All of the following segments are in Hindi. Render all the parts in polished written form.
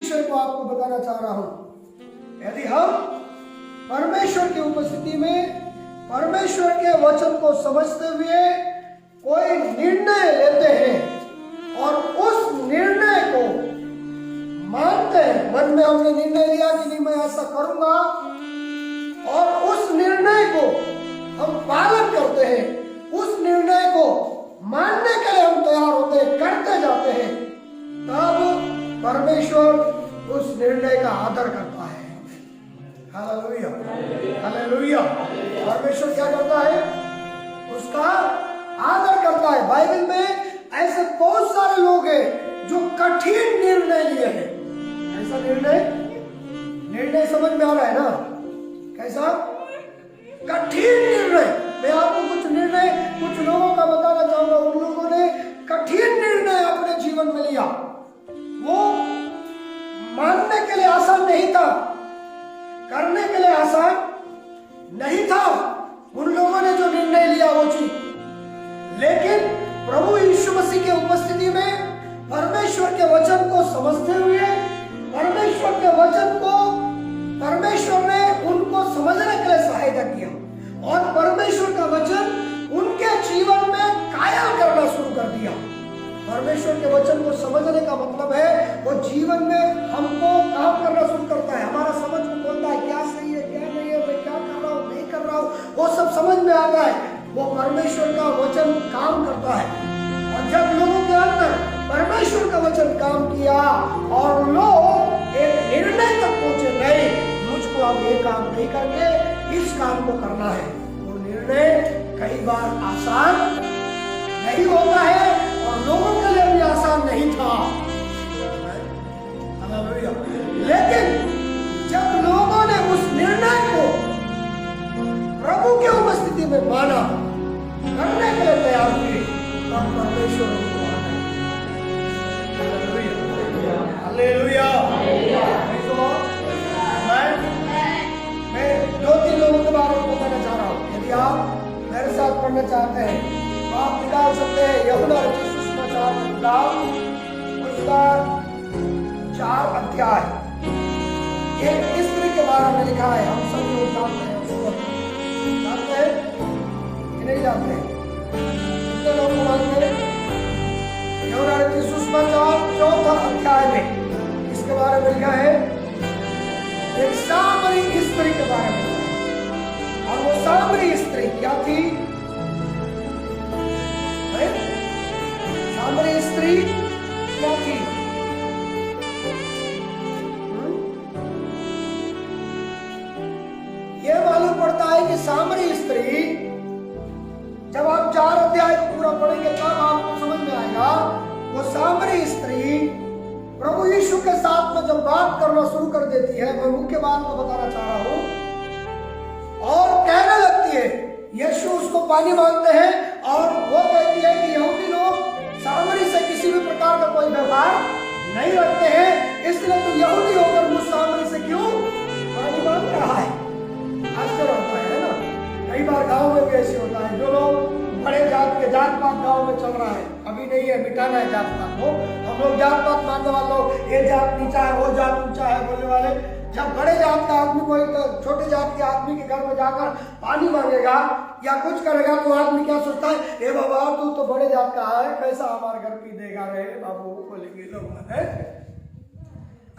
विषय को आपको बताना चाह रहा हूं। यदि हम परमेश्वर की उपस्थिति में परमेश्वर के वचन को समझते हुए कोई निर्णय लेते हैं और उस निर्णय को मानते हैं, मन में हमने निर्णय लिया कि नहीं मैं ऐसा करूंगा, और उस निर्णय को हम पालन करते हैं, उस निर्णय को मानने के लिए हम तैयार होते हैं, करते जाते हैं, तब परमेश्वर उस निर्णय का आदर करता है। Hallelujah, hallelujah. परमेश्वर क्या करता है? उसका आदर करता है। बाइबल में ऐसे बहुत सारे लोग हैं जो कठिन निर्णय लिए हैं। ऐसा निर्णय समझ में आ रहा है ना? कैसा कठिन निर्णय? मैं आपको कुछ लोगों का बताना चाहूंगा। उन लोगों ने कठिन निर्णय अपने जीवन में लिया। वो मानने के लिए आसान नहीं था, करने के लिए आसान नहीं था उन लोगों ने जो निर्णय लिया वो चीज। लेकिन प्रभु यीशु मसीह की उपस्थिति में परमेश्वर के वचन को समझते हुए परमेश्वर के वचन को परमेश्वर ने उनको समझने के लिए सहायता किया, और परमेश्वर का वचन उनके जीवन में कायल करना शुरू कर दिया। परमेश्वर के वचन को समझने का मतलब है वो जीवन में हमको काम करना शुरू करता है। हमारा समझ को बोलता है क्या सही है क्या नहीं है, मैं क्या कर रहा हूँ नहीं कर रहा हूँ, वो सब समझ में आता है। वो परमेश्वर का वचन काम करता है, और जब लोगों के अंदर परमेश्वर का वचन काम किया और लोग एक निर्णय तक पहुंचे, नहीं मुझको अब ये काम नहीं करके इस काम को करना है, वो निर्णय कई बार आसान नहीं होता है और लोगों के लिए भी आसान नहीं था। लेकिन जब लोगों ने उस निर्णय को प्रभु की उपस्थिति में माना, करने के लिए तैयार हुए, तब परमेश्वर उनको हालेलुया। मैं 2-3 लोगों के बारे में बताना चाह रहा हूँ। यदि आप मेरे साथ पढ़ना चाहते हैं तो आप निकाल सकते हैं यूहन्ना रचित सुसमाचार की किताब उसका 4 अध्याय। एक स्त्री के बारे में लिखा है, हम सब लोग जानते हैं उसको, जानते हैं कि नहीं जानते हैं? कितने लोग मानते हैं? यूहन्ना रचित सुसमाचार 4 अध्याय में इसके बारे में लिखा है, एक सामरी स्त्री के बारे में। और वो सामरी स्त्री क्या थी? सामरी स्त्री क्या थी? ये मालूम पड़ता है कि सामरी स्त्री, जब आप 4 अध्याय को पूरा पढ़ेंगे तब आपको समझ में आएगा। वो सामरी स्त्री प्रभु यीशु के साथ में जब बात करना शुरू कर देती है, मैं मुख्य बात को बताना चाह रहा हूं, और कहने लगती है, यीशु उसको पानी मांगते हैं और वो कहती है कि यहूदी लोग सामरी से किसी भी प्रकार का कोई व्यवहार नहीं रखते हैं, इसलिए तो यहूदी होकर मुझ सामरी से क्यों पानी मांग रहा है? आश्चर्य होता है ना? कई बार गांव में भी ऐसे होता है, जो लोग बड़े जात पात गांव में चल रहा है, अभी नहीं है, मिटाना है जात पात को। हम लोग जात पात मानने वाले लोग, ये जात नीचा है वो जात ऊंचा है बोलने वाले, जब बड़े जात का आदमी कोई छोटे जात के आदमी के घर में जाकर पानी मांगेगा या कुछ करेगा तो आदमी क्या सोचता है, ए बाबा तू तो बड़े जात का है, कैसा हमारे घर पी देगा रे बाबू, बोलेंगे लोग।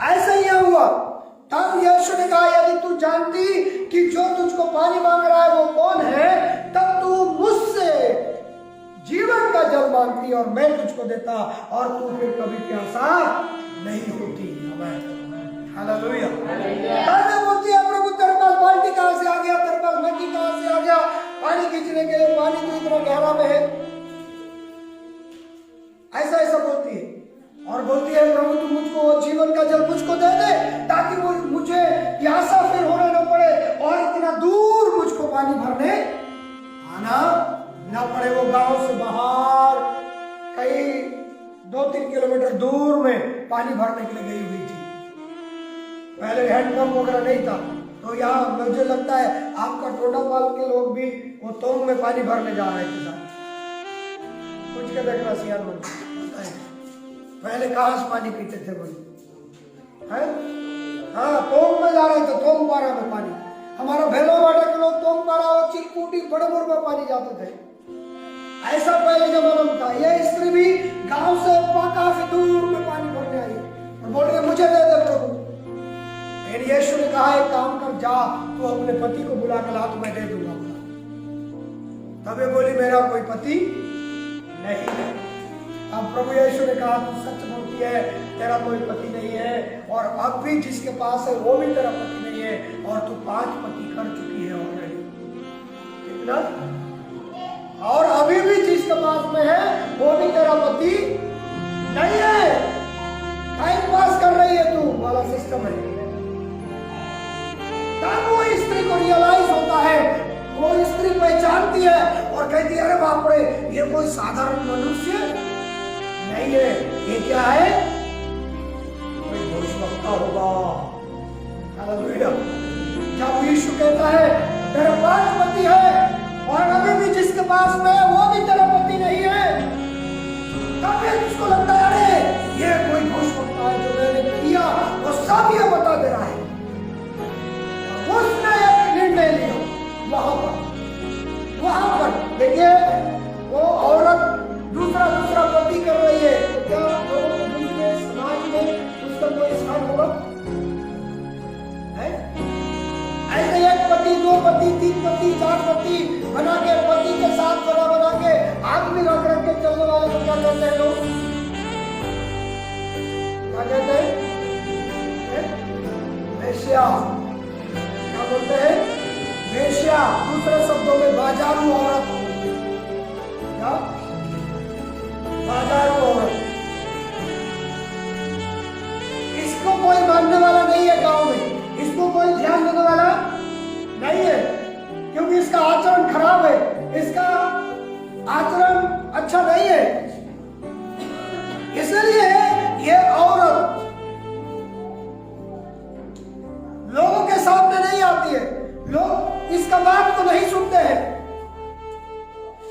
ऐसा ही हुआ। तब यीशु ने कहा, यदि तू जानती कि जो तुझको पानी मांग रहा है वो कौन है, तब तू मुझसे जीवन का जल मांगती और मैं तुझको देता, और तू फिर कभी प्यासा नहीं होती। हालेलुया। ताने बोलती है, प्रभु तेरे पास बाल्टी कहां से आ गया, तेरे पास नदी कहां से आ गया पानी खींचने के लिए, पानी तो इतना गहरा में है। ऐसा बोलती है, और बोलती है प्रभु तू मुझको जीवन का जल मुझको दे दे, ताकि मुझे प्यासा फिर होना न पड़े और इतना दूर मुझको पानी भरने आना न पड़े। वो गांव से बाहर कई 2-3 किलोमीटर दूर में पानी भरने के लिए गई हुई थी। पहले हैंडपंप वगैरह नहीं था, तो यहाँ मुझे लगता है आपका टोडापाल के लोग भी वो तोंग में पानी भरने जा रहे थे। कुछ के देखना सियान पहले कहाँ से पानी पीते थे बोले? है? हाँ, तोंग में जा रहे थे, तोंग पारा में पानी। हमारा भेलोवाड़ा के लोग तोंग पारा और चिलकूटी बड़मुर में पानी जाते थे। ऐसा पहले जमाना में था। यह स्त्री भी गांव से काफी दूर में पानी भरने आई और बोल रही मुझे दे दे प्रभु। लेकिन यीशु ने कहा एक काम कर, जा तू अपने पति को बुला के ला, तो मैं दे दूंगा। तब ये बोली मेरा कोई पति नहीं है। अब प्रभु यीशु ने कहा तू सच बोलती है, तेरा कोई पति नहीं है, और अब भी जिसके पास है वो भी तेरा पति नहीं है, और तू 5 पति कर चुकी है ऑलरेडी। कितना? और अभी भी जिसके पास में है वो भी तेरा पति नहीं है। टाइम पास कर रही है तू वाला सिस्टम है। तब वो स्त्री को रियलाइज होता है, वो स्त्री पहचानती है और कहती है अरे बाप रे, ये कोई साधारण मनुष्य नहीं है, ये क्या है? कोई भविष्यवक्ता होगा। हालेलुया। जब यीशु कहता है तेरे 5 पति है और अभी भी जिसके पास में है वो भी तेरा पति नहीं है, तब उसको लगता है अरे ये कोई भविष्यवक्ता है, जो मैंने किया वो सब ये बता दे रहा है। उसने एक निर्णय लिया वहां पर देखिए, वो औरत दूसरा पति कर रही है, तो क्या लोगों के बीच में समाज में उसका कोई स्थान होगा? ऐसे 1 पति 2 पति 3 पति 4 पति बना के, पति के साथ बना के आदमी रख के चलने वाले को क्या कहते हैं लोग? क्या कहते हैं? वेश्या। क्या बोलते हैं? वेश्या। दूसरे शब्दों में बाजारू औरत। क्या? बाजारू औरत। इसको कोई मानने वाला नहीं है गांव में, इसको कोई ध्यान देने वाला नहीं है, क्योंकि इसका आचरण खराब है, इसका आचरण अच्छा नहीं है। इसलिए ये औरत लोगों के सामने नहीं आती है, लोग इसका बात तो नहीं सुनते हैं।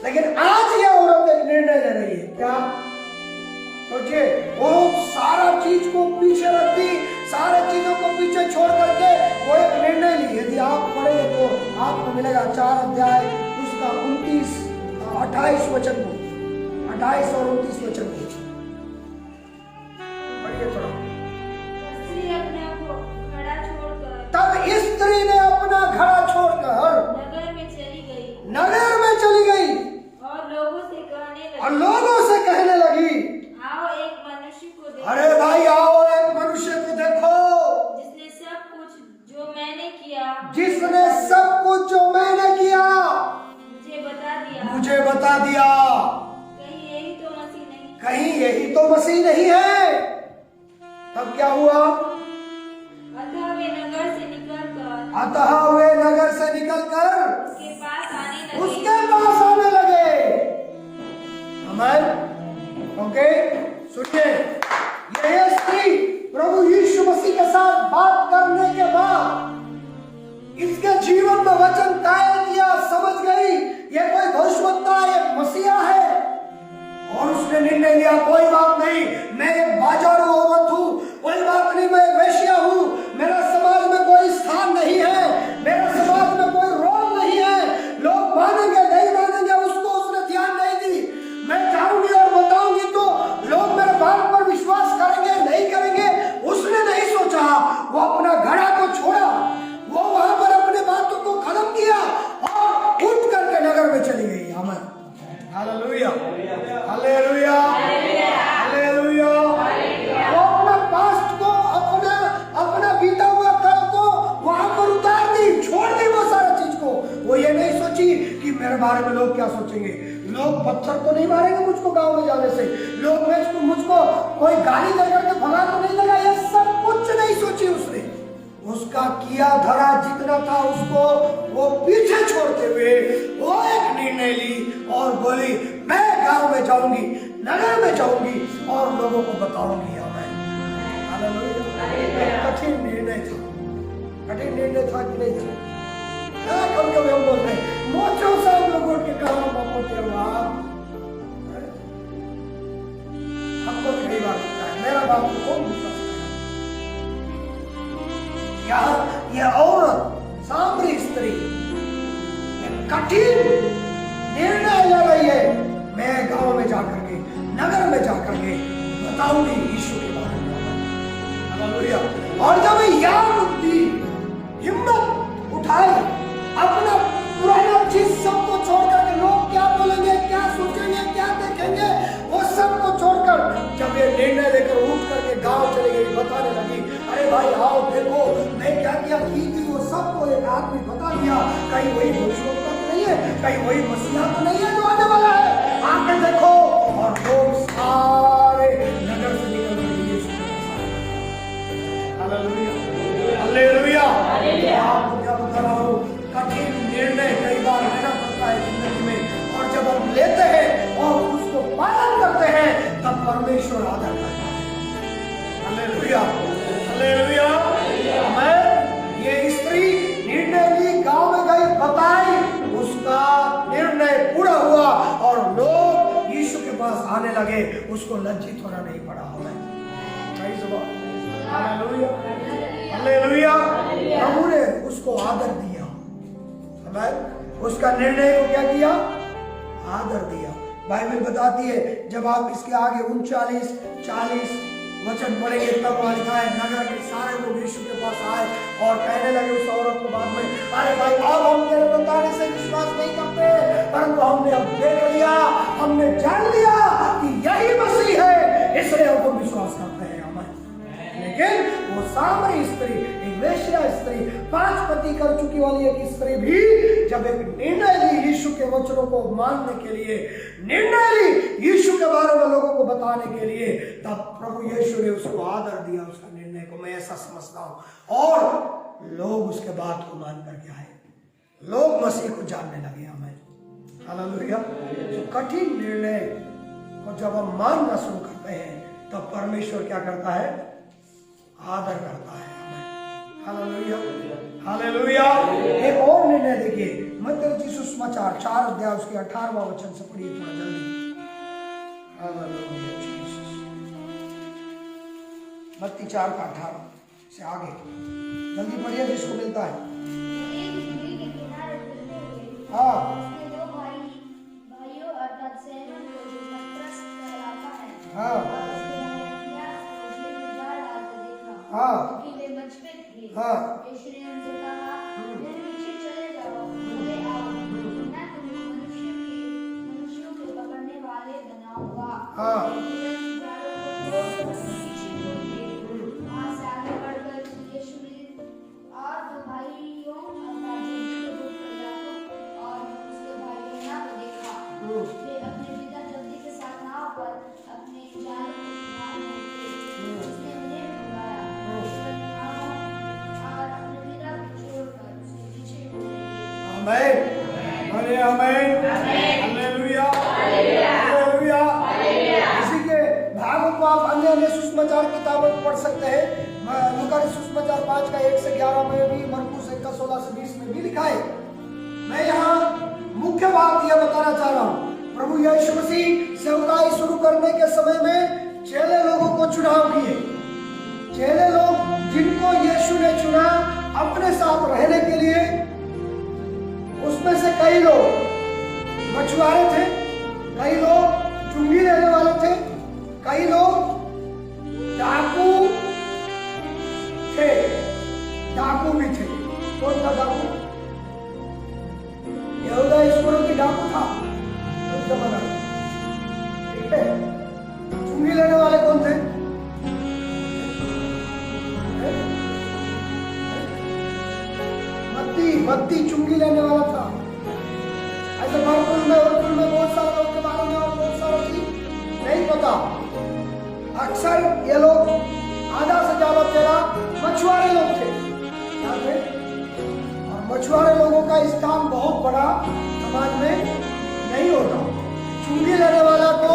लेकिन आज ये औरत एक निर्णय ले रही है। क्या? सोचिए, वो सारा चीज को पीछे रख दी, सारे चीजों को पीछे छोड़ करके वो एक निर्णय ली। यदि आप पढ़े तो आपको मिलेगा 4 अध्याय उसका 28 वचन को, 28 और 29 वचन को पढ़िए थोड़ा। तब स्त्री ने अपना घड़ा छोड़कर नगर में चली गई और लोगों से कहने लगी, आओ एक मनुष्य को देखो। अरे भाई आओ एक मनुष्य को देखो, जिसने सब कुछ जो मैंने किया मुझे बता दिया। कहीं यही तो मसीह नहीं है। तब क्या हुआ? अतः वे नगर से निकलकर उसके पास आने लगे। आमीन। ओके, सुनिए, यह स्त्री प्रभु यीशु मसीह के साथ बात करने के बाद इसके जीवन में वचन कायम किया, समझ गई ये कोई भविष्यवक्ता, एक मसीहा है, और उसने निर्णय लिया कोई बात नहीं, मैं एक बाजारू औरत हूँ, कोई बात नहीं, मैं एक वेश्या हूँ, मेरा समाज में कोई स्थान नहीं है, मेरा समाज में कोई रोल नहीं है, लोग मानेंगे नहीं मानेंगे उसको उसने ध्यान नहीं दी। मैं जाऊंगी और बताऊंगी तो लोग मेरे बात पर विश्वास करेंगे नहीं करेंगे, उसने नहीं सोचा। वो अपना घड़ा को छोड़ा, वो वहां पर अपने बातों को खत्म किया और उठ करके नगर में चली गई। आमीन। Hallelujah, hallelujah, hallelujah. वो अपना पास्ट को, अपना बीता हुआ कल को वहां पर उतार दी, छोड़ दी वो सारा चीज को। वो ये नहीं सोची कि मेरे बारे में लोग क्या सोचेंगे, लोग पत्थर तो नहीं मारेंगे मुझको गांव में जाने से, लोग मुझको कोई गाली देकर के भगा तो नहीं देगा, ये सब कुछ नहीं सोची उसने। उसका किया धरा जितना था उसको वो पीछे छोड़ते हुए वो एक निर्णय ली और बोली मैं गांव में जाऊंगी, नगर में जाऊंगी और लोगों को बताऊंगी। आमीन। हालेलुया। कठिन निर्णय था, कठिन निर्णय था कि नहीं था? कभी कभी हम बोलते हैं मोचों से हम लोग उठ के कहा बापो तेरा हमको कई बार लगता है मेरा बाप को कौन विश्वास करेगा, यह औरत सामरी स्त्री कठिन निर्णय ले रही है। मैं गांव में जाकर के, नगर में जाकर के बताऊंगी यीशु के बारे में। हालेलुया। और जब यह बुद्धि हिम्मत उठाई, अपना पुराना चीज सबको छोड़कर के, लोग क्या बोलेंगे, क्या सोचेंगे, क्या देखेंगे, वो सबको छोड़कर जब ये निर्णय लेकर उठ करके गांव चली गई, बताने लगी, अरे भाई आओ देखो मैं क्या क्या की थी। वो सबको एक आदमी बता दिया, कहीं वही भविष्यवक्ता तो नहीं है, कहीं वही मसीहा तो नहीं है जो आने वाला है, आके देखो। और लोग सारे नगर से निकल कर यीशु के पास आए। Hallelujah, hallelujah. आपको क्या बता रहा हूँ, कठिन निर्णय कई बार लेना पड़ता है जिंदगी में, और जब हम लेते हैं और उसको पालन करते हैं तब परमेश्वर आदर करता है। Hallelujah, hallelujah. मैं ये स्त्री निर्णय ली, गांव में गई, बताई, उसका निर्णय पूरा हुआ और लोग यीशु के पास आने लगे, उसको लज्जित होना नहीं पड़ा। Hallelujah, hallelujah. प्रभु ने उसको आदर दिया, उसका निर्णय को क्या किया, आदर दिया। बाइबल बताती है जब आप इसके आगे 39-40 वचन पढ़ेंगे तब वहां लिखा है, नगर के सारे लोग यीशु के पास आए और कहने लगे उस औरत को बाद में, अरे भाई अब हम तेरे बताने से विश्वास नहीं करते, परंतु हमने अब देख लिया, हमने जान लिया कि यही मसीह है, इसलिए हम विश्वास करते हैं। लेकिन वो सामरी स्त्री, एक वेश्या स्त्री, 5 पति कर चुकी वाली एक स्त्री भी जब एक निर्णय ली यीशु के वचनों को मानने के लिए, निर्णय ली यीशु के बारे में लोगों को बताने के लिए, तब प्रभु यीशु ने उसको आदर दिया, उसका निर्णय को। मैं ऐसा समझता हूं। और लोग उसके बात को मान करके आए, लोग मसीह को जानने लगे। हमें हालेलुया। कठिन निर्णय को जब हम मानना शुरू करते हैं तब परमेश्वर क्या करता है, आदर करता है हमें। Hallelujah, hallelujah. एक और निर्णय देखिए, मत्ती रचित सुसमाचार 4 अध्याय उसके 18वां वचन से पढ़िए थोड़ा जल्दी। Hallelujah Jesus. मत्ती 4:18 से आगे जल्दी पढ़िए जिसको मिलता है। हाँ हाँ हाँ हाँ। यीशु ने उनसे कहा, मेरे पीछे चले जाओ, मुझे आओ, मैं तुम्हें मनुष्यों को पकड़ने वाले बनाऊंगा। हाँ। तुरंत द्वारों को खोलकर पीछे मुड़ गए। वहाँ से आगे बढ़कर यीशु ने और 2 भाइयों अर्थात जब्दी के 2 प्रयासों और उसके भाई यूहन्ना को देखा। वे अपने पिता जब्दी के साथ नाव पर अपने जाल को संभाल रहे थे। उसने उन्हें बुलाया और अपने पिता को छोड़कर उसके पीछे हो गए। आमीन, अरे आमीन, हालेलुया, हालेलुया। इसी के भागों को आप अन्य सुसमाचार किताबों में पढ़ सकते हैं। लूका के सुसमाचार 5 का 1 से 11 में भी, मरकुस 1 का 16 से 20 में भी लिखा है। मैं यहाँ मुख्य बात यह बताना चाह रहा हूँ, प्रभु यीशु मसीह सेवकाई शुरू करने के समय में चेले लोगों को चुनाव किए। चेले लोग जिनको यीशु ने चुना अपने साथ रहने के लिए, उसमें से कई लोग मछुआरे थे, कई लोग चुंगी लेने वाले थे, कई लोग डाकू थे, डाकू भी थे। कौन था डाकू? यहूदा इस्करियोती डाकू था उस जमाने में, ठीक है। चुंगी लेने वाले कौन थे? मत्ती चुंगी लेने वाला था। ऐसे उर्दू में बहुत सारे लोग के बारे में और बहुत सारा चीज नहीं पता। अक्सर ये लोग आधा से ज्यादा चेला मछुआरे लोग थे, क्या थे? और मछुआरे लोगों का स्थान बहुत बड़ा समाज में नहीं होता। चुंगी लेने वाला को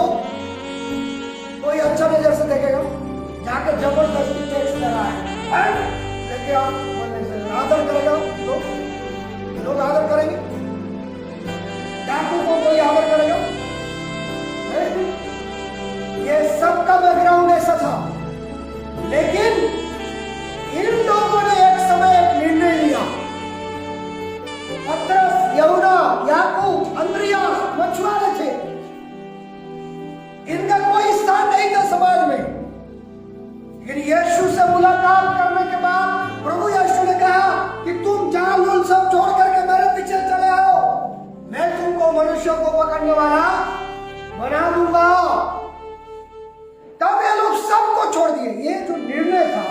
कोई अच्छा नजर से देखेगा, जाकर जबरदस्ती टैक्स ले रहा है, देखिए आप बोलने से आदर करेगा, लोग आदर करेंगे। डाकू को कोई आदर करेगा? ये सबका बैकग्राउंड ऐसा था। लेकिन इन लोगों ने एक समय मछुआरे थे, इनका कोई स्थान नहीं था समाज में। लेकिन यीशु से मुलाकात करने के बाद प्रभु यीशु ने कहा कि तुम जाल वूल सब छोड़ करके मेरे पीछे चले आओ, मैं तुमको मनुष्यों को पकड़ने वाला बना दूंगा। तब ये लोग सबको छोड़ दिए। ये जो निर्णय था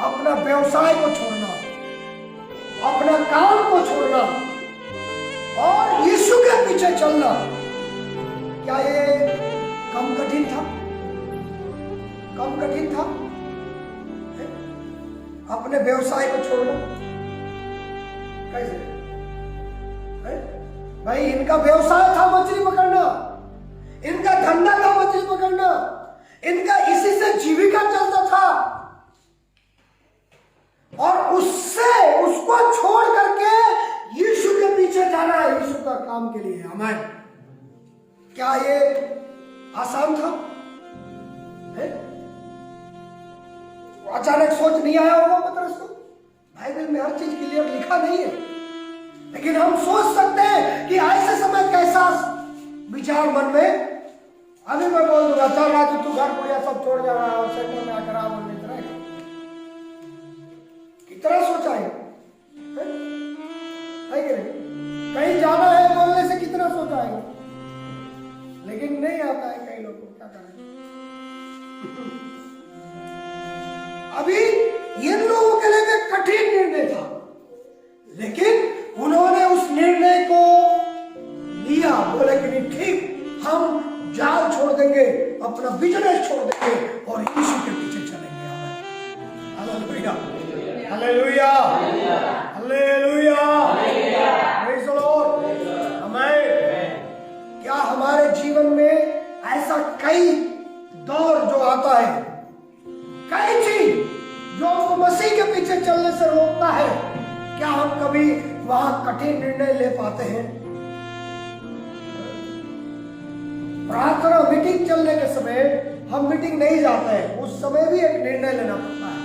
अपना व्यवसाय को छोड़ना, अपना काम को छोड़ना और यीशु के पीछे चलना, क्या ये कम कठिन था? कम कठिन था अपने व्यवसाय को छोड़ना? कैसे भाई, इनका व्यवसाय था मछली पकड़ना, इनका धंधा था मछली पकड़ना, इनका इसी से जीविका चलता था, और उसको छोड़ करके यीशु के पीछे जाना है, यीशु का काम के लिए। हमें क्या ये आसान था? अचानक सोच नहीं आया होगा पतरस को, बाइबल में हर चीज क्लियर लिखा नहीं है, लेकिन हम सोच सकते हैं कि ऐसे समय कैसा विचार मन में। अभी मैं बोल दूंगा चल राजू तू घर पुड़िया सब छोड़ जा रहा है और सेंटर में आकर आप बोलने रहेगा, कितना सोचा है कि नहीं? कहीं जाना है बोलने से कितना सोचा है, लेकिन नहीं आता है कई लोगों को, क्या करें। अभी इन लोगों के लिए भी कठिन निर्णय था, लेकिन उन्होंने उस निर्णय को लिया। बोले कि नहीं ठीक, हम जाल छोड़ देंगे, अपना बिजनेस छोड़ देंगे और यीशु के पीछे चलेंगे। Hallelujah, hallelujah, hallelujah, praise the Lord. हमें क्या हमारे जीवन में ऐसा कई दौर जो आता है, कई चीज जो हमको मसीह के पीछे चलने से रोकता है, क्या हम कभी वहां कठिन निर्णय ले पाते हैं? प्रार्थना मीटिंग चलने के समय हम मीटिंग नहीं जाते हैं, उस समय भी एक निर्णय लेना पड़ता है।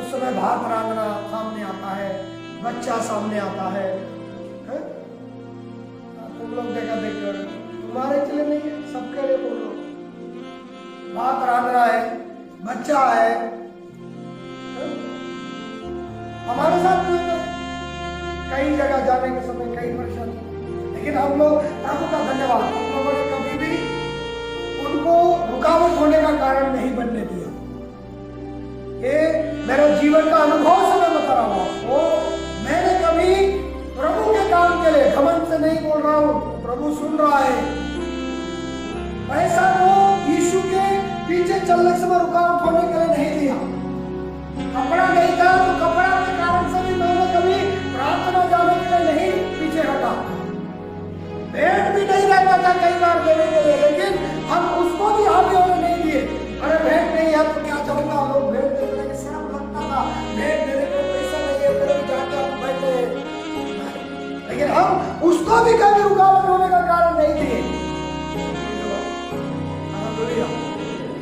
उस समय भाग प्रार्थना सामने आता है, बच्चा सामने आता है, तुम लोग देखा देखो, तुम्हारे के लिए नहीं है, सबके लिए बोलो। भाग प्रार्थना है, बच्चा है, हमारे साथ भी होता है कई जगह जाने के समय कई परेशानी, लेकिन हम लोग प्रभु का धन्यवाद, हम लोगों ने कभी भी उनको रुकावट होने का कारण नहीं बनने दिया। ये मेरे जीवन का अनुभव से मैं बता रहा हूँ, मैंने कभी प्रभु के काम के लिए घमंड से नहीं बोल रहा हूँ, प्रभु सुन रहा है, ऐसा वो यीशु के पीछे चलने से मैं रुकावट होने के लिए नहीं दिया। कपड़ा नहीं था तो कपड़ा के कारण से भी मैंने कभी प्रार्थना जाने के लिए नहीं पीछे हटा। भेंट भी नहीं रहता था कई बार देने के लिए, लेकिन हम उसको भी हावी होने नहीं दिए। अरे भेंट नहीं है तो क्या चलता, लोग भेंट देने के शर्म लगता था, भेंट देने को पैसा नहीं है फिर भी जाके हम बैठे, लेकिन हम उसको भी कभी रुकावट होने का कारण नहीं दिए।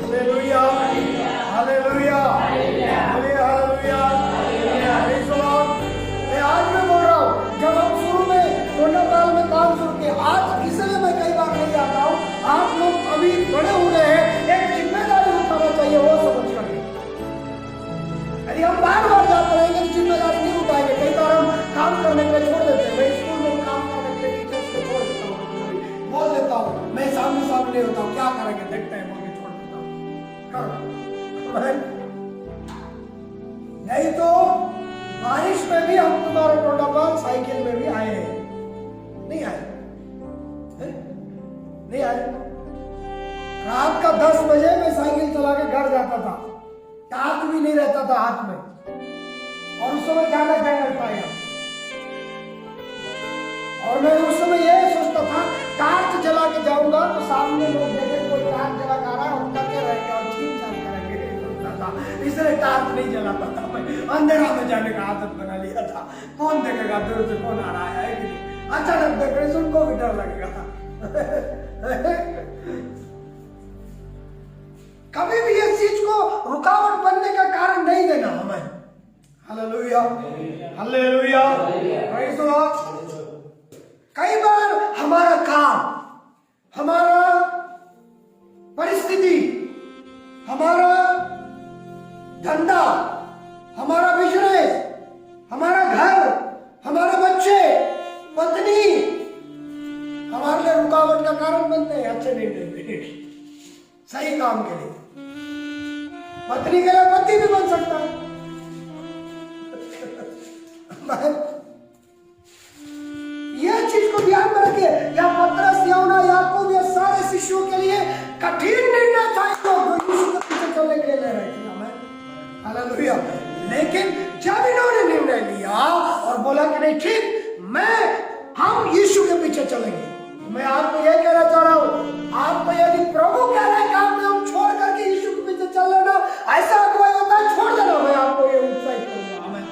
Hallelujah, hallelujah, hallelujah, hallelujah, praise the Lord. आज मैं बोल रहा हूँ, जब हम शुरू में कोंडापाल में काम शुरू किया, आज इसलिए मैं कई बार नहीं आता हूँ, आप लोग अभी बड़े हो गए हैं, एक जिम्मेदारी उठाना चाहिए, वो समझ करके। यदि हम बार बार जाते रहेंगे तो जिम्मेदारी नहीं उठाएंगे। कई बार हम काम करने के लिए छोड़ देते हैं। मैं स्कूल में काम करने के लिए टीचर्स को छोड़ देता हूँ, बोल देता हूँ मैं सामने सामने होता हूँ, क्या करेंगे देखते हैं, बोल के छोड़ देता हूँ। नहीं तो बारिश में भी हम तुम्हारे कोंडापाल साइकिल में भी आए हैं, नहीं आए, नहीं आए। रात का 10 बजे मैं साइकिल चला के घर जाता था, टार्च भी नहीं रहता था हाथ में, और उस समय जाना नहीं पाएगा। और मैं उस समय ये सोचता था टार्च जला के जाऊंगा तो सामने लोग देखे कोई टार्च जला के आ रहा है, हम टके रहेंगे और छीन छान करेंगे, इसलिए टार्च नहीं जलाता था। मैं अंधेरा में जाने का आदत बना लिया था, कौन देखेगा दूर से कौन आ रहा है कि नहीं, अचानक देख रहे उनको भी डर लगेगा था। कभी भी इस चीज को रुकावट बनने का कारण नहीं देना हमें। Hallelujah, hallelujah, praise the Lord. कई बार हमारा काम हमारा परिस्थिति, हमारा धंधा, हमारा बिजनेस, हमारा घर, हमारे बच्चे, पत्नी हमारे लिए रुकावट का कारण बनते हैं अच्छे निर्णय, सही काम के लिए। पत्नी के लिए पति भी बन सकता है। यह चीज को ध्यान में रखिए। या पतरस, यूहन्ना, याकूब, ये सारे शिष्यों के लिए कठिन निर्णय था जो यीशु के पीछे चलने के लिए ले रहे थे। आमीन, हालेलुया। लेकिन जब इन्होंने निर्णय लिया और बोला कि नहीं ठीक, हम यीशु के पीछे चलेंगे। मैं आपको यह कहना चाह रहा हूं, आपको यदि प्रभु कह रहे हैं काम में हम छोड़ करके यीशु के पीछे चल लेना, ऐसा कोई होता है छोड़ देना, मैं आपको ये उत्साहित करूंगा। आमीन।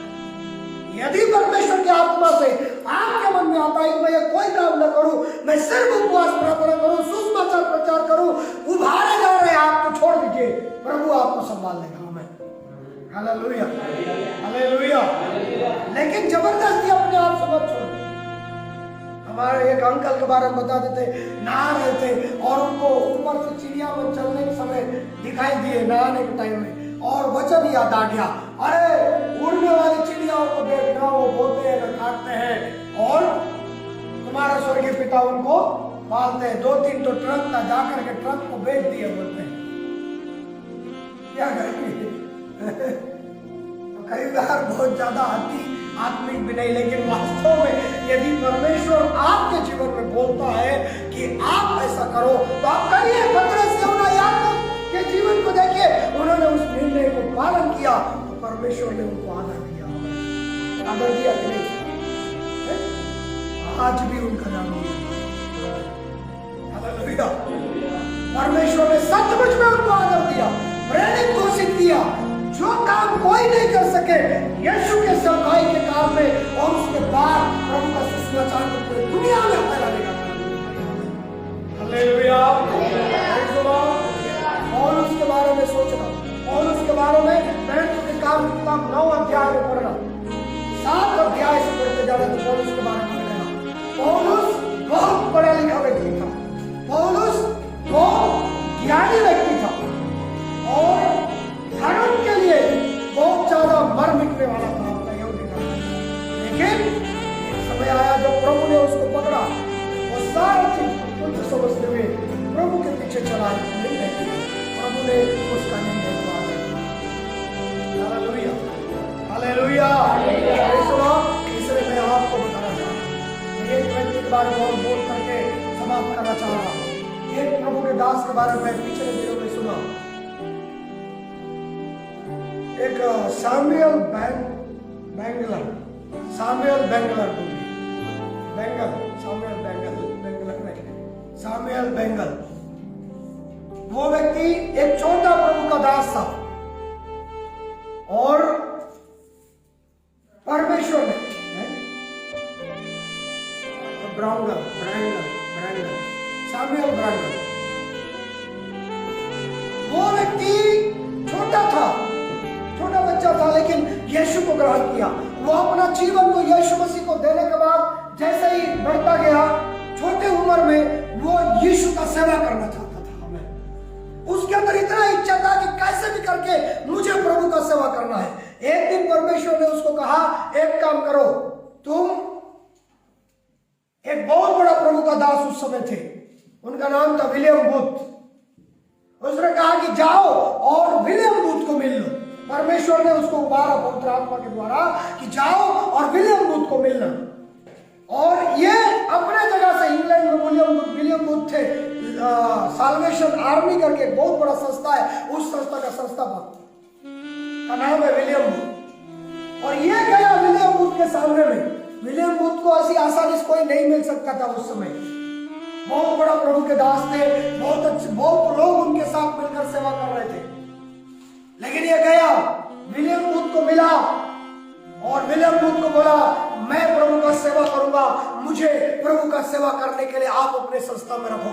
यदि परमेश्वर की आत्मा से आपके मन में आता है कि मैं ये कोई काम न करूं, मैं सिर्फ उपवास प्रार्थना करूं, सुसमाचार प्रचार करूं, उभारे जा रहे हैं आप, तो छोड़ दीजिए, प्रभु आपको संभाल लेगा। Hallelujah, hallelujah. लेकिन जबरदस्ती अपने आप से मत छोड़ो। हमारे एक अंकल के बारे में बता देते, नहा रहे थे और उनको ऊपर से चिड़िया में चलने के समय दिखाई दिए नहाने के टाइम में, और वचन याद आ गया, अरे उड़ने वाली चिड़ियाओं को देखना, वो बोलते हैं, काटते हैं, और तुम्हारा स्वर्गीय पिता उनको पालते हैं। 2-3 तो ट्रक था, जाकर के ट्रक को बेच दिए, बोलते हैं क्या करेंगे। कई बार बहुत ज्यादा आत्मिक भी नहीं, लेकिन वास्तव में यदि परमेश्वर आपके जीवन में बोलता है कि आप ऐसा करो, तो आप करिए। पतरस, यूहन्ना, याकूब के जीवन को देखिए, उन्होंने उस निर्णय को पालन किया तो परमेश्वर ने उनको आदर दिया। आदर दिया कि नहीं? आज भी उनका नाम हालेलुया। परमेश्वर ने सचमुच में उनको आदर दिया, प्रेरित घोषित किया। जो काम कोई नहीं कर सके, यीशु के सेवकाई के काम में, और उसके बाद प्रभु का सुसमाचार को पूरी दुनिया में फैलाने का काम। हालेलुया। और उसके बारे में सोचना, और उसके बारे में प्रेरितों के काम की किताब 9 अध्याय में पढ़ना, 7 अध्याय से पढ़ते जाना तो पौलुस के बारे में पढ़ना। पौलुस बहुत पढ़ा लिखा व्यक्ति था, पौलुस बहुत ज्ञानी व्यक्ति था, और धर्म के लिए बहुत ज्यादा मर मिटने वाला था अपना यहूदी धर्म। लेकिन एक समय आया जब प्रभु ने उसको पकड़ा, वो सारा चीज खुद समझते हुए प्रभु के पीछे चला, प्रभु ने उसका निर्णय लिया। Hallelujah, hallelujah. इसलिए मैं आपको बताना चाहता हूँ, एक व्यक्ति के बारे में बोल करके समाप्त करना चाह रहा हूँ। एक प्रभु के दास के बारे में पिछले दिनों में सुना, एक सामुएल बैंगलर, सामुएल बैंगल। वो व्यक्ति एक छोटा प्रभु का दास था, और परमेश्वर ने सामुएल ब्रांगल, वो व्यक्ति छोटा था, छोटा बच्चा था, लेकिन यीशु को ग्रहण किया। वो अपना जीवन को यीशु मसीह को देने के बाद जैसे ही बढ़ता गया, छोटे उम्र में वो यीशु का सेवा करना चाहता था। हमें उसके अंदर इतना इच्छा था कि कैसे भी करके मुझे प्रभु का सेवा करना है। एक दिन परमेश्वर ने उसको कहा, एक काम करो, तुम, एक बहुत बड़ा प्रभु का दास उस समय थे, उनका नाम था विलियम बूथ। उसने कहा कि जाओ और विलियम बूथ को मिल लो। परमेश्वर ने उसको उबारा पवित्र आत्मा के द्वारा कि जाओ और विलियम बूथ को मिलना। और ये अपने जगह से इंग्लैंड में विलियम बूथ थे, साल्वेशन आर्मी करके एक बहुत बड़ा संस्था है, उस संस्था का संस्थापक का नाम है विलियम बूथ। और ये गया विलियम बूथ के सामने में। विलियम बूथ को ऐसी आसानी से कोई नहीं मिल सकता था उस समय। बहुत बड़ा प्रभु के दास थे, बहुत अच्छे, बहुत लोग उनके साथ मिलकर सेवा कर रहे थे। लेकिन ये गया, विलियम बूथ को मिला, और विलियम बूथ को बोला, मैं प्रभु का सेवा करूंगा, मुझे प्रभु का सेवा करने के लिए आप अपने संस्था में रखो।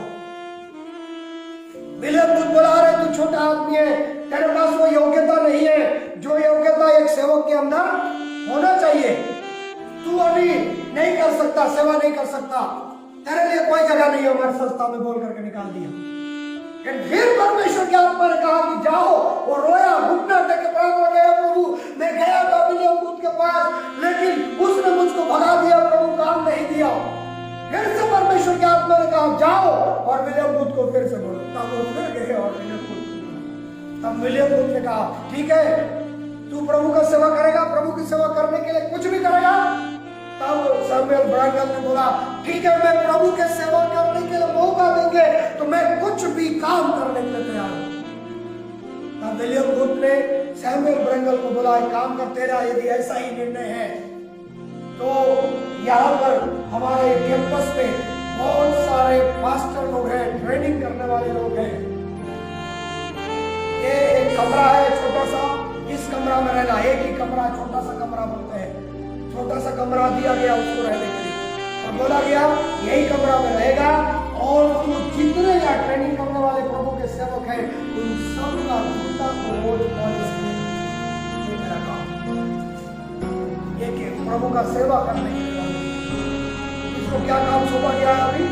विलियम बूथ बोला, अरे तू छोटा आदमी है, तेरे पास वो योग्यता नहीं है जो योग्यता एक सेवक के अंदर होना चाहिए, तू अभी नहीं कर सकता, सेवा नहीं कर सकता। तेरे लिए कोई जगह नहीं है, हमारे संस्था में बोल करके निकाल दिया। लेकिन फिर परमेश्वर की आत्मा ने कहा कि जाओ, और रोया, घुटना टेक के प्रार्थना गया, प्रभु मैं गया था विलियम बूथ के पास, लेकिन उसने मुझको भगा दिया, प्रभु काम नहीं दिया। फिर से परमेश्वर की आत्मा ने कहा जाओ और विलियम बूथ को फिर से बोलो। तब वो फिर गए और विलियम बूथ को बोला। तब विलियम बूथ ने कहा ठीक है, तू प्रभु का सेवा करेगा, प्रभु की सेवा करने के लिए कुछ भी करेगा। तब सैमुअल ब्रैनगल ने बोला ठीक है, मैं प्रभु के सेवा करने के लिए मौका देंगे तो मैं कुछ भी काम करने के लिए तैयार हूं। तब विलियम बूथ ने सैमुअल ब्रैनगल को बोला एक काम कर, तेरा यदि ऐसा ही निर्णय है तो यहाँ पर हमारे कैंपस में बहुत सारे पास्टर लोग हैं, ट्रेनिंग करने वाले लोग हैं। ये एक कमरा है छोटा सा, इस कमरा में रहना, एक ही कमरा, छोटा सा कमरा बोलते हैं, छोटा सा कमरा दिया गया उसको रहने के लिए, और बोला गया यही कमरा में रहेगा, और तू जितने यहाँ ट्रेनिंग करने वाले प्रभु के सेवक हैं उन सब का जूता को रोज पॉलिश करें। ये मेरा काम, ये कि प्रभु का सेवा करने के लिए इसको क्या काम सौंपा गया है? अभी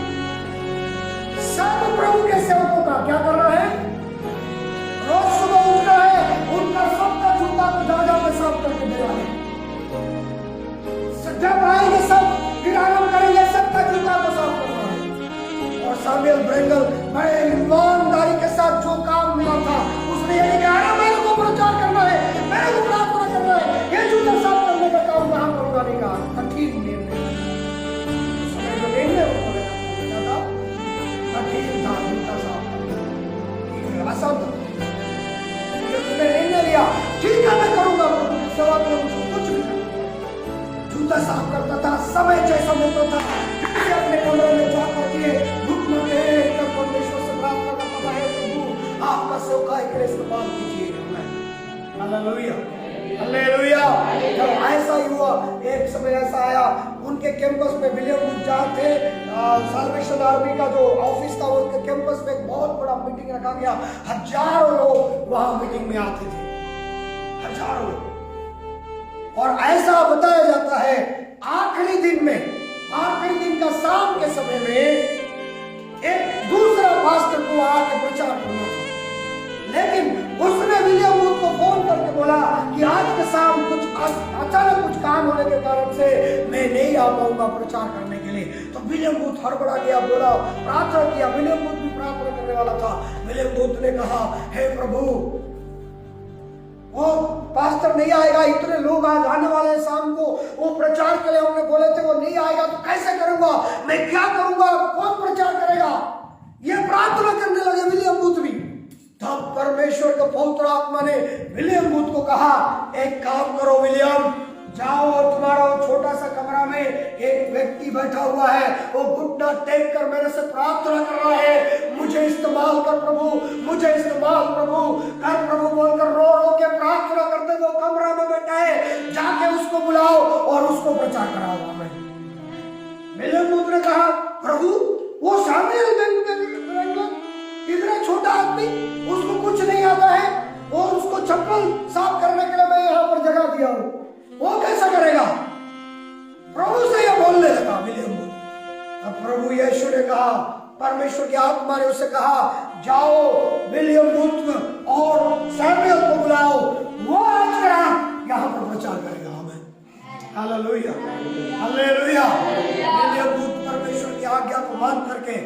सब प्रभु के सेवकों का क्या करना है? रोज सुबह उठना है, उनका सबका जूता को जा में साफ करके देना है। जब आएंगे सब फिर आराम करेंगे, सबका जूता को साफ करना है। और सैमुअल ब्रैनगल बड़े ईमानदारी के साथ जो काम मिला था उसने ये कहा मेरे को प्रचार करना है, मेरे को प्रार्थना करना है, ये जूता साफ करने का काम कहाँ करूंगा? नहीं कहा, कठिन निर्णय कठिन था जूता साफ करना, आसान निर्णय लिया ठीक है मैं करूंगा, सेवा करूंगा, कुछ भी जूता साफ करता था, समय जैसा मिलता था फिर अपने कमरे में जाकर के घुटनों पे परमेश्वर से प्रार्थना करता था, हे प्रभु आपका सेवकाई के लिए इस्तेमाल कीजिए। Hallelujah, hallelujah. जब ऐसा ही हुआ, एक समय ऐसा आया उनके कैंपस में, विलियम बूथ जहाँ थे, साल्वेशन आर्मी का जो ऑफिस था उनके कैंपस में एक बहुत बड़ा मीटिंग रखा गया, हजारों लोग वहां मीटिंग में आते थे, हजारों लोग। और ऐसा बताया जाता है आखिरी दिन में, आखिरी दिन का शाम के समय में एक दूसरा पास्टर को आके प्रचार करना था, लेकिन उसने विलियम बूथ को फोन करके बोला कि आज के शाम कुछ अचानक कुछ काम होने के कारण से मैं नहीं आ पाऊंगा प्रचार करने के लिए। तो विलियम बूथ हड़बड़ा गया, बोला प्रार्थना किया, विलियम बूथ भी प्रार्थना करने वाला था। विलियम बूथ ने कहा हे प्रभु वो पास्टर नहीं आएगा, इतने लोग आज आने वाले हैं शाम को, वो प्रचार के लिए हमने बोले थे वो नहीं आएगा तो कैसे करूंगा, मैं क्या करूंगा, कौन प्रचार करेगा? ये प्रार्थना करने लगे विलियम बूथ भी। तब परमेश्वर के पवित्र आत्मा ने विलियम बूथ को कहा एक काम करो विलियम, जाओ तुम्हारा वो छोटा सा कमरा में एक व्यक्ति बैठा हुआ है, वो घुटना टेक कर मेरे से प्रार्थना कर रहा है, मुझे इस्तेमाल कर प्रभु, मुझे इस्तेमाल प्रभु कर प्रभु बोलकर रो रो के प्रार्थना करते वो कमरा में बैठा है, जाके उसको बुलाओ और उसको प्रचार कराओ। हमें विलियम बूथ ने कहा प्रभु वो सैमुअल ब्रैनगल इतना छोटा आदमी, उसको कुछ नहीं आता है, और उसको चप्पल साफ करने के लिए मैं यहाँ पर जगह दिया हूँ, वो कैसा करेगा? प्रभु से यह बोलने लगा विलियम बूथ। अब प्रभु यीशु ने कहा, परमेश्वर की आत्मा ने उससे कहा जाओ विलियम बूथ और सैमुअल को बुलाओ, वो आज यहाँ पर प्रचार करेगा। हमें हालेलुया, हालेलुया। विलियम बूथ परमेश्वर की आज्ञा को मान करके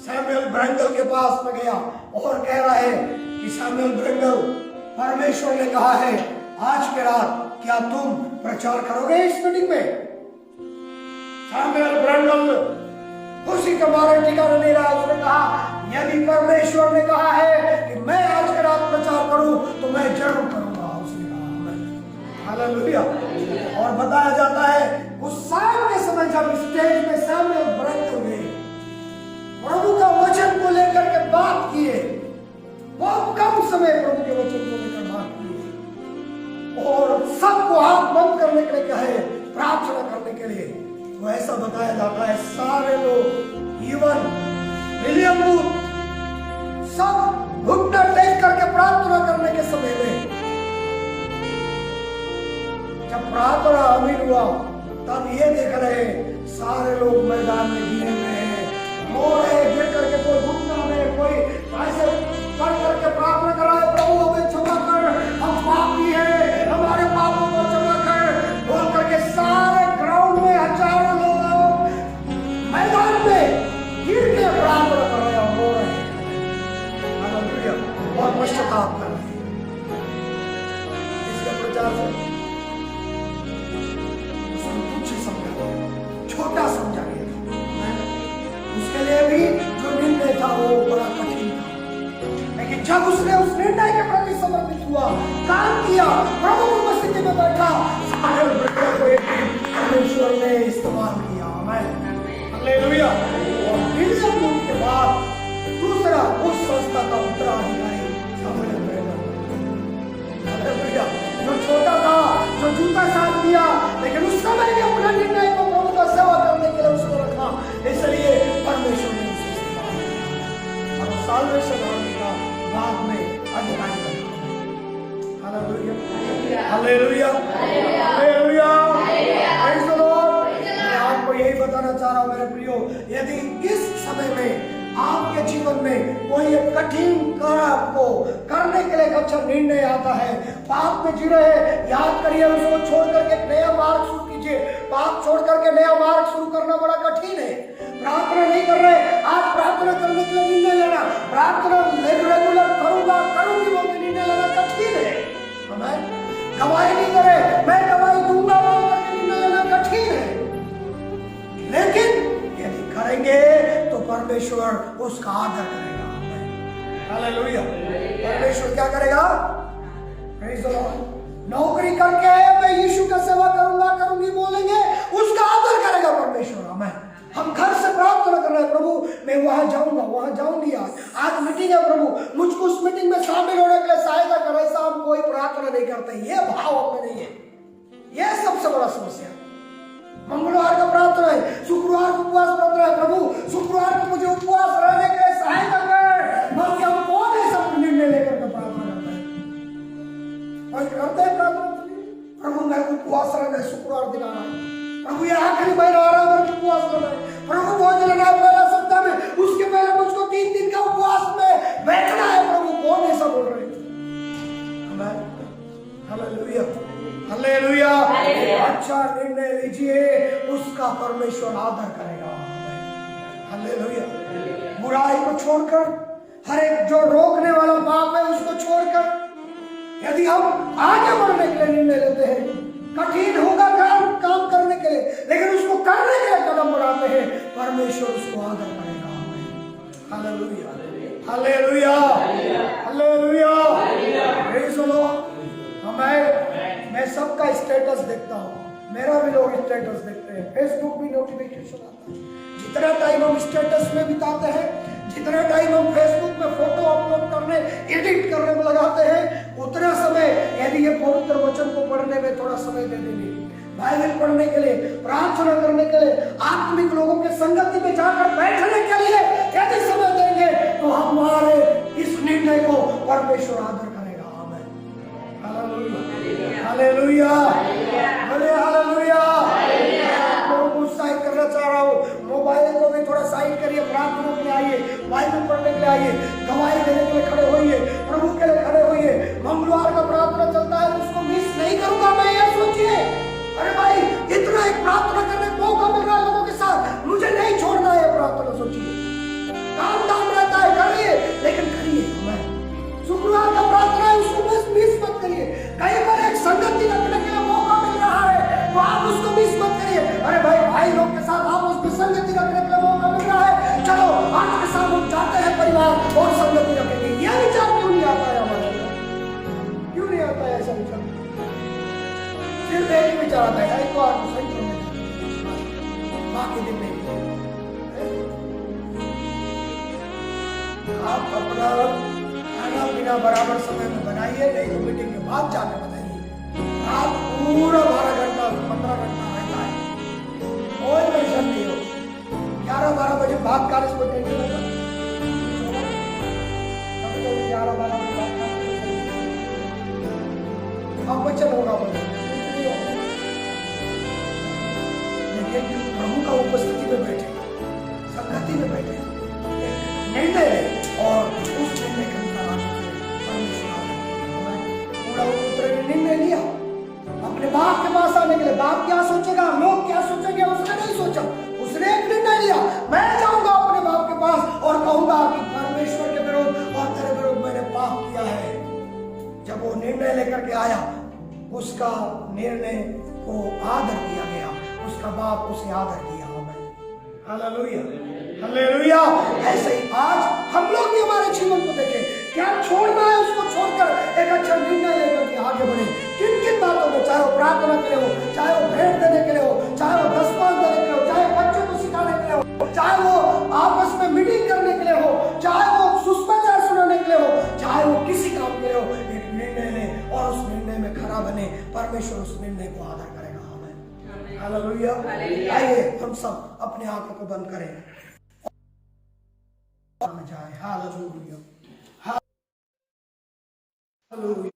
सैमुअल ब्रैनगल के पास में गया और कह रहा है कि सैमुअल ब्रैनगल, परमेश्वर ने कहा है आज के रात क्या तुम प्रचार करोगे इस मीटिंग में? सैमुअल ब्रैनगल खुशी के मारे ठिकाना नहीं रहा, उसने कहा यदि परमेश्वर ने कहा है कि मैं आज के रात प्रचार करूं तो मैं जरूर करूंगा। उसने कहा हालेलुया। और बताया जाता है उस शाम के समय जब स्टेज में सैमुअल ब्रैनगल गए, प्रभु का वचन को लेकर के बात किए, बहुत कम समय प्रभु के वचन को लेकर बात किए और सबको हाथ बंद करने के लिए कहे, प्रार्थना करने के लिए। तो ऐसा बताया जाता है सारे लोग, इवन विलियम बूथ, सब घुटना टेक करके प्रार्थना करने के समय में जब प्रार्थना अमीर हुआ तब ये देख रहे सारे लोग मैदान में गिरे हुए हैं, रो रहे, गिर करके कोई घुटना में, कोई ऐसे पढ़ करके प्रार्थना कर रहा है, प्रभु हमें क्षमा कर, हम पापी हैं, हमारे पापों को क्षमा कर, बोल करके सारे ग्राउंड में हजारों लोग मैदान में गिर के प्रार्थना कर रहे हैं, रो रहे हैं, हालेलुया, और पश्चाताप कर रहे हैं। इसके प्रचार से उसको तुच्छ समझा गया, छोटा समझा गया। उसके लिए भी जो निर्णय था वो बड़ा कठिन था, लेकिन जब उसने उस निर्णय के प्रति समर्पित हुआ, काम किया, प्रभु की उपस्थिति में बैठा, सारे बच्चों को एक दिन परमेश्वर ने इस्तेमाल किया। आमीन, हालेलुया। और विलियम बूथ के बाद दूसरा उस संस्था का उत्तराधिकारी सामूएल ब्रैनम, हालेलुया, जो छोटा था, जो जूता साथ दिया, लेकिन उस समय भी अपना निर्णय को प्रभु का सेवा करने के लिए उसको रखा, इसलिए परमेश्वर ने उसे इस्तेमाल किया और साल्वेशन आर्मी का बाद में अधिकारी बना। Hallelujah, hallelujah, hallelujah, praise the Lord. मैं आपको यही बताना चाह रहा हूं मेरे प्रियो, यदि इस समय में आपके जीवन में कोई एक कठिन कार्य को करने के लिए एक अच्छा निर्णय आता है, पाप में जी रहे, याद करिए, उसको छोड़ करके एक नया मार्ग शुरू कीजिए। पाप छोड़ करके नया मार्ग शुरू करना बड़ा कठिन है। प्रार्थना नहीं कर रहे, आज प्रार्थना करने के लिए निर्णय लेना, प्रार्थना रेगुलर करूंगा, करूंगी वो निर्णय लेना कठिन है। हमें गवाही नहीं करे, मैं गवाही दूंगा वो निर्णय लेना कठिन है, लेकिन यदि करेंगे तो परमेश्वर उसका आदर करेगा। हालेलुया, परमेश्वर क्या करेगा? Praise the Lord. नौकरी करके मैं यीशु का सेवा करूंगा, करूंगी बोलेंगे, उसका आदर करेगा परमेश्वर। आमीन। हम घर से प्रार्थना कर रहे हैं, प्रभु मैं वहां जाऊंगा, वहां जाऊंगी, आज मीटिंग है, प्रभु मुझको उस मीटिंग में शामिल होने के लिए सहायता कर। ऐसा हम कोई प्रार्थना नहीं करते, ये भाव हमें नहीं है, ये सबसे बड़ा समस्या है। मंगलवार का प्रार्थना है, शुक्रवार को उपवास प्रार्थना है, प्रभु शुक्रवार को मुझे उपवास रहने के लिए सहायता कर, बल्कि हम कौन है सब निर्णय लेकर के प्रार्थना करते हैं, और करते हैं प्रार्थना, प्रभु मैं उपवास रहना है, शुक्रवार दिन आना है, प्रभु ये आखिरी महीना आ रहा है, मेरे उपवास करना है, प्रभु भोजन लेना है पहला सप्ताह में, उसके पहले मुझको 3 दिन का उपवास में बैठना है, प्रभु कौन ऐसा बोल रहे हैं? Hallelujah, hallelujah. अच्छा निर्णय लीजिए, उसका परमेश्वर आदर करेगा। हालेलुया। बुराई को छोड़कर, हर एक जो रोकने वाला पाप है उसको छोड़कर, यदि हम आगे बढ़ने के लिए निर्णय लेते हैं, कठिन होगा काम करने के लिए, लेकिन उसको करने के लिए कदम बढ़ाते हैं, परमेश्वर उसको आदर करेगा। Hallelujah, hallelujah, hallelujah, praise the Lord. मैं सबका स्टेटस देखता हूँ, मेरा भी लोग स्टेटस देखते हैं, फेसबुक भी नोटिफिकेशन आता है। जितना टाइम हम स्टेटस में बिताते हैं, जितना टाइम हम फेसबुक में फोटो अपलोड करने, एडिट करने में लगाते हैं, उतना समय यदि ये पवित्र वचन को पढ़ने में थोड़ा समय दे देंगे, बाइबल पढ़ने के लिए, प्रार्थना करने के लिए, आत्मिक लोगों के संगति में जाकर बैठने के लिए यदि समय देंगे, तो हमारे इस निर्णय को परमेश्वर आदर करेगा। Hallelujah, hallelujah. आपको उत्साहित करना चाह रहा हूँ, मोबाइल को भी थोड़ा साइड करिए, प्रार्थना के लिए आइए, बाइबल पढ़ने के लिए आइए, गवाही देने के लिए खड़े होइए, प्रभु के लिए खड़े होइए। मंगलवार का प्रार्थना चलता है, उसको मिस नहीं करूंगा मैं, ये सोचिए। अरे भाई इतना एक प्रार्थना करने का मौका मिल रहा है लोगों के साथ, मुझे नहीं छोड़ना है प्रार्थना। सोचिए, काम दाम रहता है, करिए, लेकिन करिए। शुक्रवार का प्रार्थना है, उसको मिस मत करिए। कहीं पर एक संगति रखने के लिए मौका मिल रहा है, तो आप उसको मिस मत करिए। अरे भाई लोग के साथ आप उसमें संगति रखने के लिए मौका मिल रहा है, चलो आपके साथ हम जाते हैं परिवार और संगति रखेंगे। यह विचार क्यों नहीं आता है हमारे अंदर? क्यों नहीं आता है ऐसा विचार? सिर्फ एक ही विचार आता है, एक बार सही बाकी दिन नहीं। आप अपना खाना पीना बराबर समय में बनाइए, नहीं तो मीटिंग के बाद जाके बताइए। आप पूरा 12 घंटा 15 घंटा रहता है, कोई टेंशन नहीं हो। 11-12 बजे भाग कर, इसको टेंशन लगा, 11-12 बजे भाग कर अब बच्चा होगा, लेकिन प्रभु का उपस्थिति में बैठे, संगति में बैठे, निर्णय ले और उस निर्णय के अनुसार आगे चले। परमेश्वर आगे पूरा पुत्र ने निर्णय लिया अपने बाप के पास आने के लिए। बाप क्या सोचेगा, लोग क्या सोचेंगे, उसने नहीं सोचा। उसने एक निर्णय लिया, मैं जाऊंगा अपने बाप के पास और कहूंगा कि परमेश्वर के विरुद्ध और तेरे विरुद्ध मैंने पाप किया है। जब वो निर्णय लेकर के आया, उसका निर्णय को आदर दिया गया, उसका बाप उसे आदर दिया। Hallelujah, hallelujah. ऐसे ही आज हम लोग भी हमारे जीवन को देखें, क्या छोड़ना है उसको छोड़कर एक अच्छा निर्णय लेकर के आगे बढ़े। किन किन बातों में, चाहे वो प्रार्थना के लिए हो, चाहे वो भेंट देने के लिए हो, चाहे वो दशमांश देने के लिए हो, चाहे बच्चों को सिखाने के लिए हो, चाहे वो आपस में मीटिंग करने के लिए हो, चाहे वो सुसमाचार सुनाने के लिए हो, चाहे वो किसी काम के लिए हो, एक निर्णय ले और उस निर्णय में खड़ा बने। परमेश्वर उस निर्णय को आदर करेगा। हमें हालेलुया। आइए हम सब अपने आंखों को बंद करें, जाए। Hallelujah, hallelujah.